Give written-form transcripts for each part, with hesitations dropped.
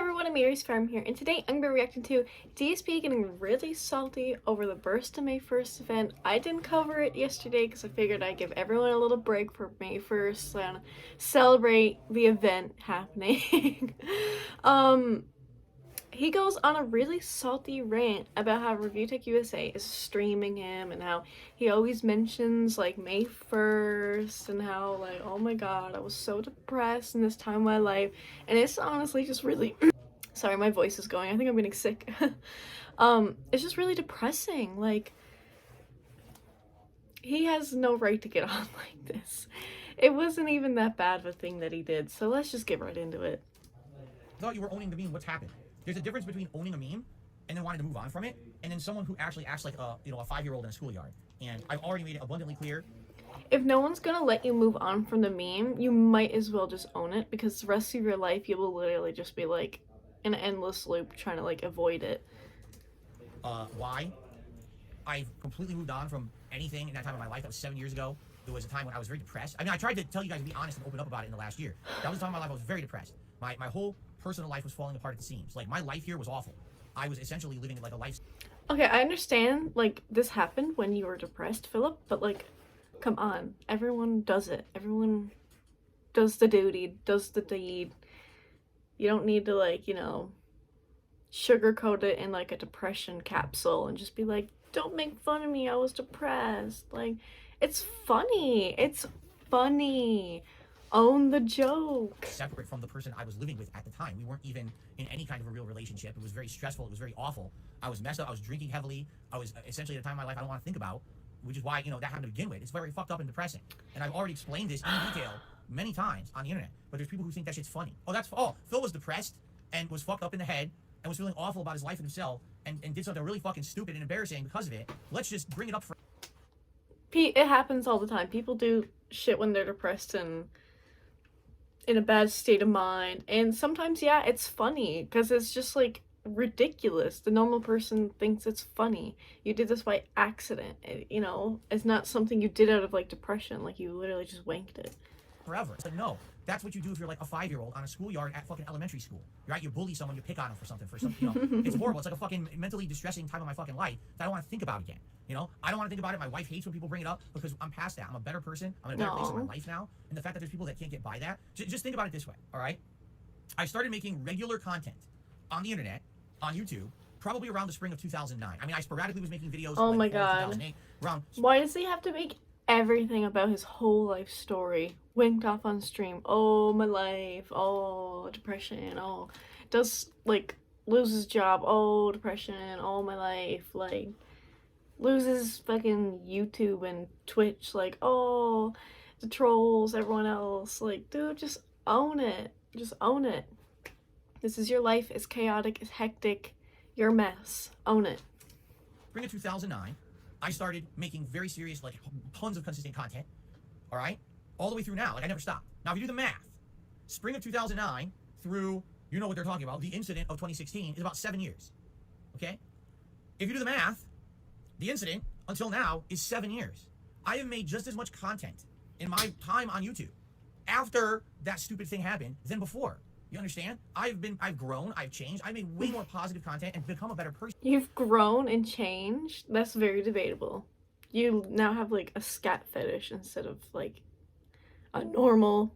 everyone, I'm Mary's Farm here, and today I'm going to be reacting to DSP getting really salty over the Burst to May 1st event. I didn't cover it yesterday because I figured I'd give everyone a little break for May 1st and celebrate the event happening. He goes on a really salty rant about how Review Tech USA is streaming him and how he always mentions like May 1st and how like, oh my god, I was so depressed in this time of my life, and it's honestly just really sorry, my voice is going, I think I'm getting sick. It's just really depressing. Like, he has no right to get on like this. It wasn't even that bad of a thing that he did, so let's just get right into it. I thought you were owning the meme. What's happened? There's a difference between owning a meme and then wanting to move on from it, and then someone who actually acts like a 5-year-old in a schoolyard. And I've already made it abundantly clear. If no one's gonna let you move on from the meme, you might as well just own it, because the rest of your life you will literally just be like in an endless loop trying to like avoid it. Why? I've completely moved on from anything in that time of my life. That was 7 years ago. There was a time when I was very depressed. I mean, I tried to tell you guys to be honest and open up about it in the last year. That was the time of my life I was very depressed. My whole personal life was falling apart at the seams. Like, my life here was awful. I was essentially living like a life. Okay, I understand, like, this happened when you were depressed, Philip, but like, come on. Everyone does it. Everyone does the duty, does the deed. You don't need to, like, you know, sugarcoat it in like a depression capsule and just be like, don't make fun of me, I was depressed. Like, it's funny. It's funny. Own the joke. Separate from the person I was living with at the time. We weren't even in any kind of a real relationship. It was very stressful. It was very awful. I was messed up. I was drinking heavily. I was essentially at a time in my life I don't want to think about, which is why, that happened to begin with. It's very fucked up and depressing. And I've already explained this in detail many times on the internet. But there's people who think that shit's funny. Phil was depressed and was fucked up in the head and was feeling awful about his life and himself and did something really fucking stupid and embarrassing because of it. Let's just bring it up for... It happens all the time. People do shit when they're depressed and in a bad state of mind, and sometimes, yeah, it's funny because it's just like ridiculous. The normal person thinks it's funny. You did this by accident, it's not something you did out of like depression. Like, you literally just wanked it forever. It's like, no, that's what you do if you're like a 5-year-old on a schoolyard at fucking elementary school. Right? You bully someone, you pick on them for something, it's horrible. It's like a fucking mentally distressing time of my fucking life that I don't want to think about again. I don't want to think about it. My wife hates when people bring it up because I'm past that. I'm a better person. I'm in a better place in my life now. And the fact that there's people that can't get by that, just think about it this way, all right? I started making regular content on the internet, on YouTube, probably around the spring of 2009. I mean, I sporadically was making videos. Oh like my god. Why does he have to make everything about his whole life story? Winked off on stream. Oh, my life. Oh, depression. Oh, does like lose his job. Oh, depression. Oh, my life. Like, loses fucking YouTube and Twitch. Like, oh, the trolls, everyone else. Like, dude, just own it. Just own it. This is your life. It's chaotic. It's hectic. You're a mess. Own it. Spring of 2009, I started making very serious, like, tons of consistent content, all right? All the way through now. Like, I never stopped. Now, if you do the math, spring of 2009 through, you know what they're talking about, the incident of 2016 is about 7 years, okay? If you do the math, the incident until now is 7 years. I have made just as much content in my time on YouTube after that stupid thing happened than before. You understand? I've grown, I've changed, I made way more positive content and become a better person. You've grown and changed? That's very debatable. You now have like a scat fetish instead of like a normal,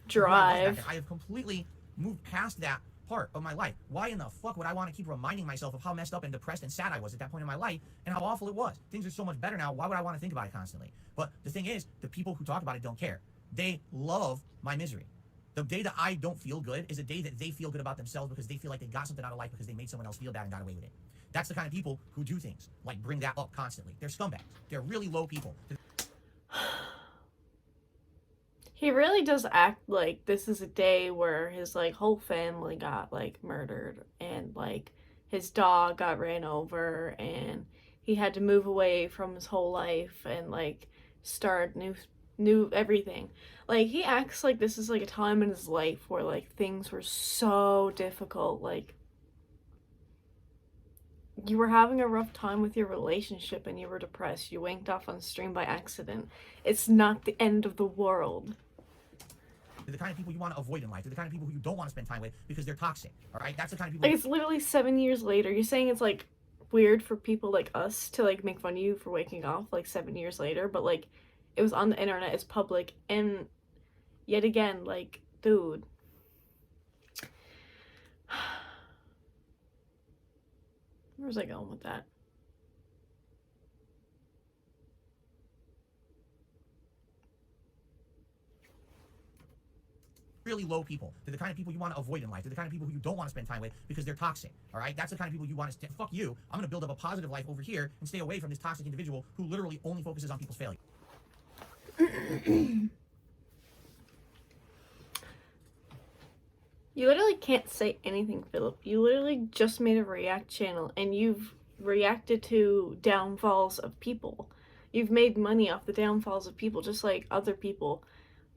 drive. I have completely moved past that part of my life. Why in the fuck would I want to keep reminding myself of how messed up and depressed and sad I was at that point in my life and how awful it was? Things are so much better now. Why would I want to think about it constantly? But the thing is, the people who talk about it don't care. They love my misery. The day that I don't feel good is a day that they feel good about themselves because they feel like they got something out of life because they made someone else feel bad and got away with it. That's the kind of people who do things like bring that up constantly. They're scumbags. They're really low people. He really does act like this is a day where his like whole family got like murdered and like his dog got ran over and he had to move away from his whole life and like start new everything. Like, he acts like this is like a time in his life where like things were so difficult. Like, you were having a rough time with your relationship and you were depressed. You wanked off on stream by accident. It's not the end of the world. They're the kind of people you want to avoid in life. They're the kind of people who you don't want to spend time with because they're toxic. All right, that's the kind of people. Like, it's literally 7 years later. You're saying it's like weird for people like us to like make fun of you for waking off like 7 years later, but like it was on the internet, it's public, and yet again, like, dude. Where was I going with that? Really low people. They're the kind of people you want to avoid in life. They're the kind of people who you don't want to spend time with because they're toxic. All right, that's the kind of people you want to. Fuck you. I'm gonna build up a positive life over here and stay away from this toxic individual who literally only focuses on people's failure. You literally can't say anything, Philip. You literally just made a React channel and you've reacted to downfalls of people. You've made money off the downfalls of people, just like other people.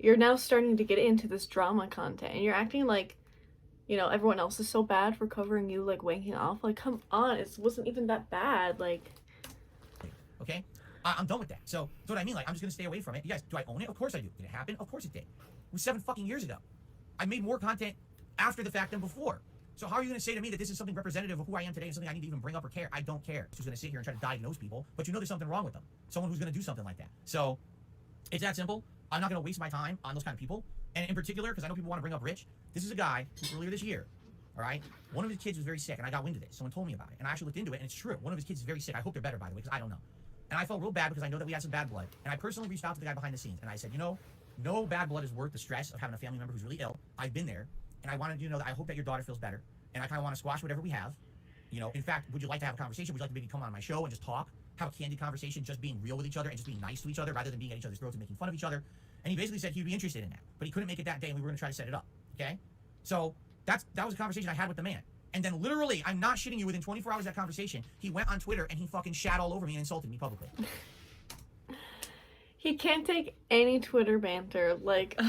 You're now starting to get into this drama content and you're acting like, you know, everyone else is so bad for covering you like wanking off. Like, come on, it wasn't even that bad. Like, okay, I'm done with that. So what I mean, like, I'm just gonna stay away from it. You guys, do I own it? Of course I do. Did it happen? Of course it did. It was 7 fucking years ago. I made more content after the fact than before. So how are you gonna say to me that this is something representative of who I am today and something I need to even bring up or care? I don't care. It's just gonna sit here and try to diagnose people, but you know there's something wrong with them. Someone who's gonna do something like that. So it's that simple. I'm not gonna waste my time on those kind of people. And in particular, because I know people want to bring up Rich, this is a guy who earlier this year, all right, one of his kids was very sick, and I got wind of this. Someone told me about it, and I actually looked into it, and it's true. One of his kids is very sick. I hope they're better, by the way, because I don't know. And I felt real bad because I know that we had some bad blood. And I personally reached out to the guy behind the scenes, and I said, you know, no bad blood is worth the stress of having a family member who's really ill. I've been there, and I wanted you to know that I hope that your daughter feels better, and I kind of want to squash whatever we have. You know, in fact, would you like to have a conversation? Would you like to maybe come on my show and just talk, have a candid conversation, just being real with each other and just being nice to each other rather than being at each other's throats and making fun of each other? And he basically said he'd be interested in that, but he couldn't make it that day, and we were going to try to set it up. Okay, so that was a conversation I had with the man. And then literally, I'm not shitting you, within 24 hours of that conversation, he went on Twitter and he fucking shat all over me and insulted me publicly. he can't take any Twitter banter. Like,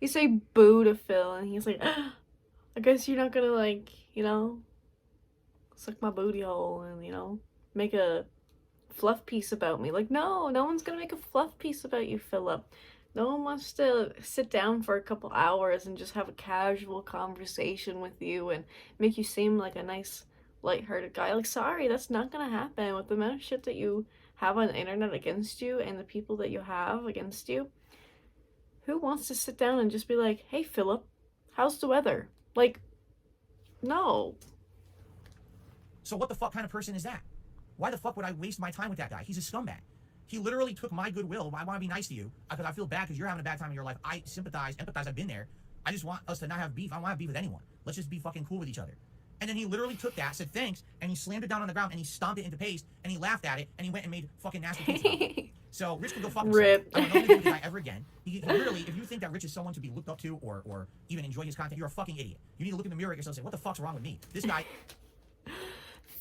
you say boo to Phil, and he's like, I guess you're not gonna, like, you know, suck my booty hole and, you know, make a fluff piece about me. Like, no one's gonna make a fluff piece about you, Philip. No one wants to sit down for a couple hours and just have a casual conversation with you and make you seem like a nice, lighthearted guy. Like, sorry, that's not gonna happen. With the amount of shit that you have on the internet against you and the people that you have against you, who wants to sit down and just be like, hey, Philip, how's the weather? Like, no. So what the fuck kind of person is that? Why the fuck would I waste my time with that guy? He's a scumbag. He literally took my goodwill. I want to be nice to you because I feel bad because you're having a bad time in your life. I sympathize, empathize. I've been there. I just want us to not have beef. I don't want to have beef with anyone. Let's just be fucking cool with each other. And then he literally took that, said thanks, and he slammed it down on the ground and he stomped it into paste and he laughed at it and he went and made fucking nasty pizza. So Rich can go fuck himself. Rip. I don't know the guy ever again. He literally, if you think that Rich is someone to be looked up to or even enjoy his content, you're a fucking idiot. You need to look in the mirror at yourself and say, what the fuck's wrong with me? This guy.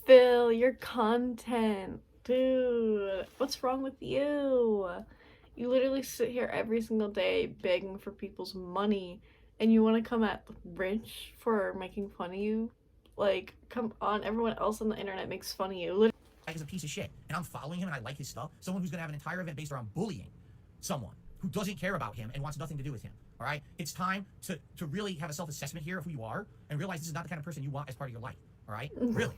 Phil, your content. Dude, what's wrong with you? You literally sit here every single day begging for people's money, and you want to come at Rich for making fun of you? Like, come on, everyone else on the internet makes fun of you. Literally. Is a piece of shit, and I'm following him and I like his stuff. Someone who's gonna have an entire event based around bullying someone who doesn't care about him and wants nothing to do with him. All right, it's time to really have a self-assessment here of who you are and realize this is not the kind of person you want as part of your life. All right, really.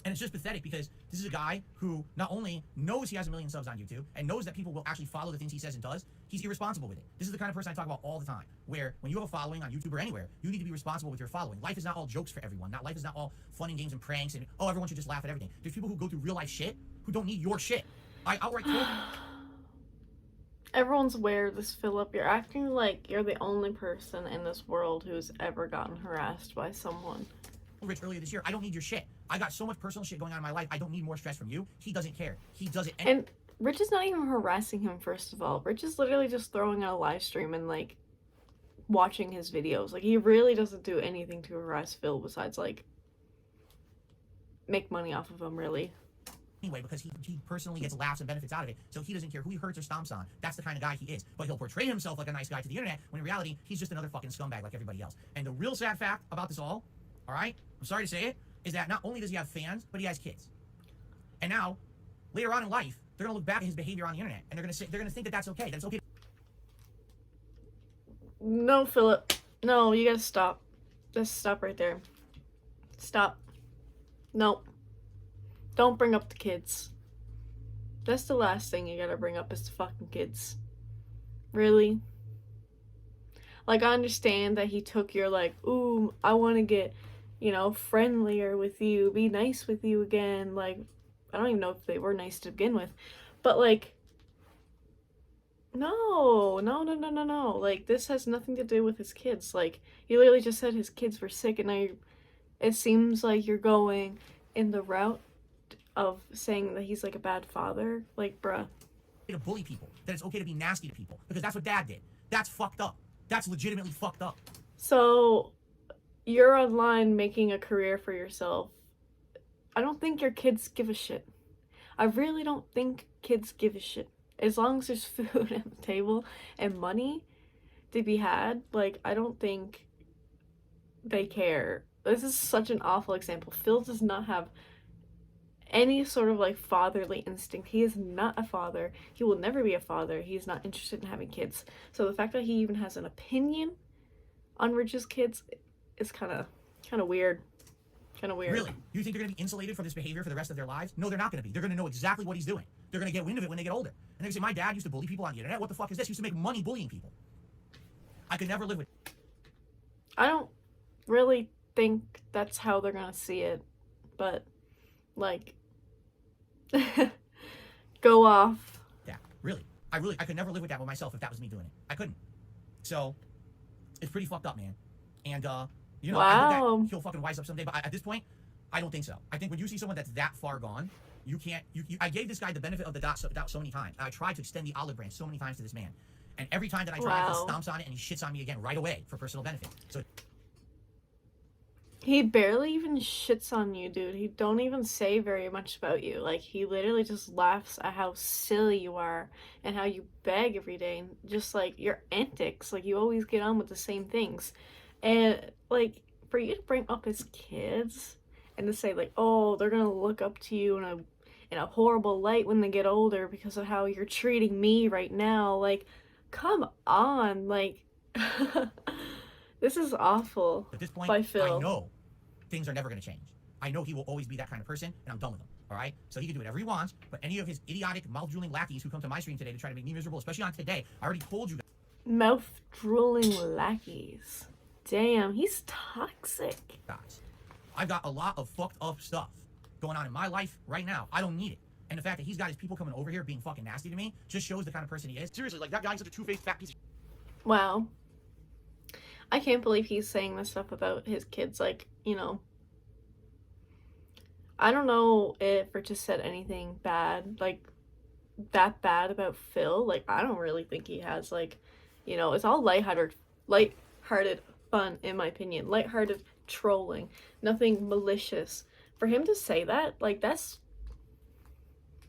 And it's just pathetic because this is a guy who not only knows he has 1 million subs on YouTube and knows that people will actually follow the things he says and does, he's irresponsible with it. This is the kind of person I talk about all the time, where when you have a following on YouTube or anywhere, you need to be responsible with your following. Life is not all jokes for everyone. Life is not all fun and games and pranks and, oh, everyone should just laugh at everything. There's people who go through real life shit who don't need your shit. I outright told you. Everyone's aware of this, Philip. You're acting like you're the only person in this world who's ever gotten harassed by someone. Rich earlier this year, I don't need your shit. I got so much personal shit going on in my life. I don't need more stress from you. He doesn't care. He does it. And Rich is not even harassing him, first of all. Rich is literally just throwing out a live stream and, like, watching his videos. Like, he really doesn't do anything to harass Phil besides, like, make money off of him, really. Anyway, because he personally gets laughs and benefits out of it, so he doesn't care who he hurts or stomps on. That's the kind of guy he is. But he'll portray himself like a nice guy to the internet, when in reality, he's just another fucking scumbag like everybody else. And the real sad fact about this all right, I'm sorry to say it, is that not only does he have fans, but he has kids. And now, later on in life, they're gonna look back at his behavior on the internet, and they're gonna think that that's okay. That it's okay. No, Philip. No, you gotta stop. Just stop right there. Stop. No. Don't bring up the kids. That's the last thing you gotta bring up is the fucking kids. Really? Like, I understand that he took your, like, ooh, I want to get, you know, friendlier with you, be nice with you again. Like, I don't even know if they were nice to begin with. But, like, no. Like, this has nothing to do with his kids. Like, you literally just said his kids were sick, and now it seems like you're going in the route of saying that he's, like, a bad father. Like, bruh. To bully people, that it's okay to be nasty to people, because that's what Dad did. That's fucked up. That's legitimately fucked up. So, you're online making a career for yourself. I don't think your kids give a shit. I really don't think kids give a shit. As long as there's food at the table and money to be had, like, I don't think they care. This is such an awful example. Phil does not have any sort of, like, fatherly instinct. He is not a father. He will never be a father. He's not interested in having kids. So the fact that he even has an opinion on Rich's kids is kind of weird. Kind of weird. Really? You think they're going to be insulated from this behavior for the rest of their lives? No, they're not going to be. They're going to know exactly what he's doing. They're going to get wind of it when they get older. And they're going to say, my dad used to bully people on the internet. What the fuck is this? He used to make money bullying people. I could never live with... I don't really think that's how they're going to see it. But, like, go off. Yeah, really. I could never live with that with myself if that was me doing it. I couldn't. So, it's pretty fucked up, man. And, you know, wow. I hope that he'll fucking wise up someday, but at this point, I don't think so. I think when you see someone that's that far gone, you can't, I gave this guy the benefit of the doubt so many times. I tried to extend the olive branch so many times to this man. And every time that I try, he stomps on it and he shits on me again right away for personal benefit. So he barely even shits on you, dude. He don't even say very much about you. Like, he literally just laughs at how silly you are and how you beg every day and just, like, your antics. Like, you always get on with the same things. And, like, for you to bring up his kids and to say, like, oh, they're gonna look up to you in a horrible light when they get older because of how you're treating me right now. Like, come on. Like, this is awful. at this point, by Phil. I know things are never going to change. I know he will always be that kind of person, and I'm done with him, all right? So he can do whatever he wants, but any of his idiotic, mouth-drooling lackeys who come to my stream today to try to make me miserable, especially on today, I already told you guys. Mouth-drooling lackeys. Damn, he's toxic. Guys, I've got a lot of fucked up stuff going on in my life right now. I don't need it. And the fact that he's got his people coming over here being fucking nasty to me just shows the kind of person he is. Seriously, like, that guy's such a two-faced fat piece of... Wow. I can't believe he's saying this stuff about his kids. Like, you know, I don't know if Rich has said anything bad, like, that bad about Phil. Like, I don't really think he has. Like, you know, it's all lighthearted fun, in my opinion. Lighthearted trolling. Nothing malicious. For him to say that, like, that's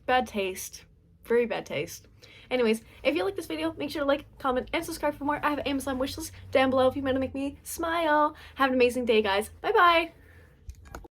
bad taste. Very bad taste. Anyways, if you like this video, make sure to like, comment, and subscribe for more. I have an Amazon wishlist down below if you want to make me smile. Have an amazing day, guys. Bye-bye.